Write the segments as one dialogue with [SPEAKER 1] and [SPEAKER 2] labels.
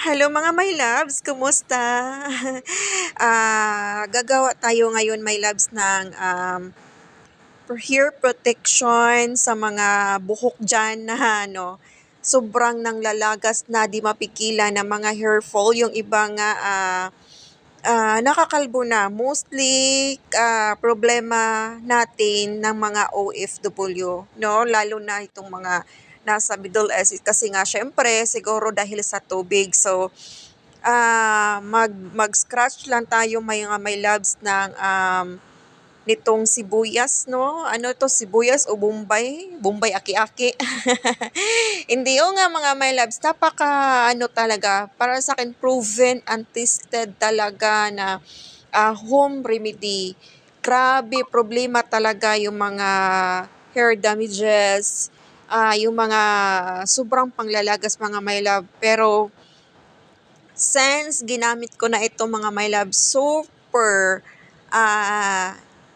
[SPEAKER 1] Hello mga my loves, kumusta? Gagawa tayo ngayon my loves ng hair protection sa mga buhok dyan na sobrang nanglalagas na di mapigilan ng mga hair fall. Yung iba nga nakakalbo na. Mostly problema natin ng mga OFW, no? Lalo na itong mga nasa Middle East kasi nga syempre siguro dahil sa tubig. So mag-scratch lang tayo may loves ng nitong sibuyas, no? Ano to, sibuyas o Bombay? Bombay aki-aki. Hindi, o nga mga my loves, napaka ano talaga, para sa akin proven and tested talaga na home remedy. Grabe, problema talaga yung mga hair damages, yung mga sobrang panglalagas mga my love. Pero since ginamit ko na ito mga my love, super ah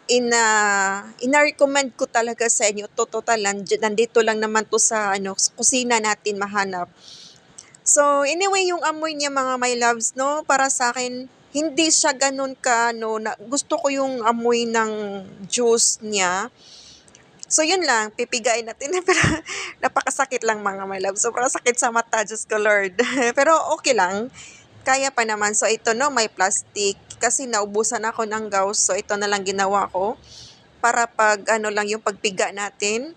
[SPEAKER 1] ina-recommend ko talaga sa inyo. Total, nandito lang naman to sa kusina natin mahanap. So anyway, yung amoy niya mga my loves, no, para sa akin hindi siya ganun ka gusto ko yung amoy ng juice niya. So yun lang, pipigain natin. Pero napakasakit lang mga my love. Sobrang sakit sa mata, Diyos ko Lord. Pero okay lang. Kaya pa naman. So ito no, may plastic. Kasi naubusan ako ng gauze. So ito na lang ginawa ko. Para pag lang yung pagpiga natin.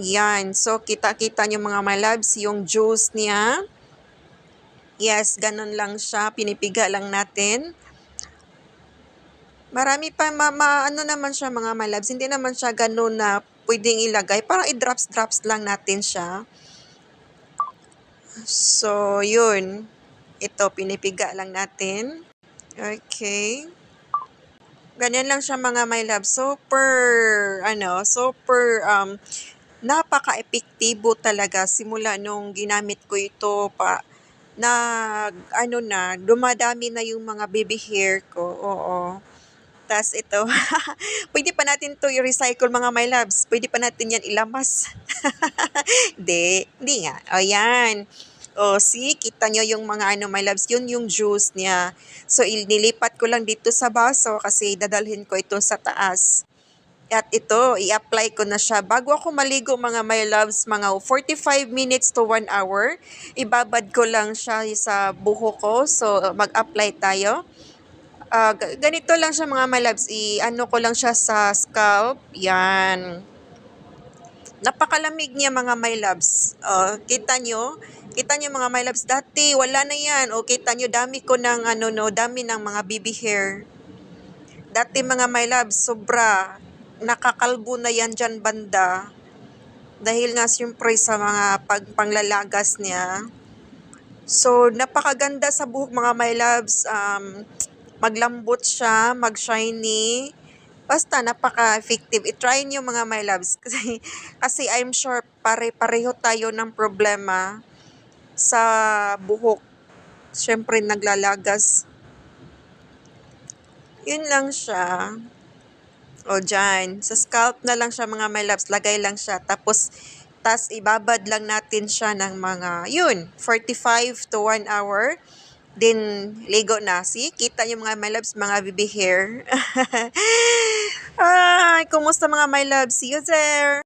[SPEAKER 1] Yan. So kita-kita nyo mga my loves, yung juice niya. Yes, ganun lang siya. Pinipiga lang natin. Marami pa ano naman siya mga my loves. Hindi naman siya ganun na pwedeng ilagay. Parang i-drops-drops lang natin siya. So, yun. Ito, pinipiga lang natin. Okay. Ganyan lang siya mga my love. Super, napaka-epektibo talaga simula nung ginamit ko ito dumadami na yung mga baby hair ko. Oo. Tas ito, pwede pa natin to i-recycle mga my loves. Pwede pa natin yan ilamas. Hindi nga. O yan. O see, kita nyo yung mga my loves, yun yung juice niya. So nilipat ko lang dito sa baso kasi dadalhin ko ito sa taas. At ito, i-apply ko na siya. Bago ako maligo mga my loves, mga 45 minutes to 1 hour, ibabad ko lang siya sa buho ko. So mag-apply tayo. Ganito lang siya mga my loves, i-ano ko lang siya sa scalp. Yan. Napakalamig niya mga my loves. Kita nyo? Kita nyo mga my loves, dati wala na yan. O kita nyo, dami ko ng dami ng mga baby hair. Dati mga my loves, sobra. Nakakalbo na yan dyan banda. Dahil nga siyempre sa mga panglalagas niya. So, napakaganda sa buhok mga my loves. Maglambot siya, mag-shiny. Basta napaka-effective. I-try niyo mga my loves. Kasi I'm sure pare-pareho tayo ng problema sa buhok. Siyempre naglalagas. Yun lang siya. O dyan. Sa scalp na lang siya mga my loves. Lagay lang siya. Tapos ibabad lang natin siya ng mga, 45 to 1 hour. Then, ligo na. See, kita yung mga my loves, mga baby hair. Ay, kumusta mga my loves? See you there!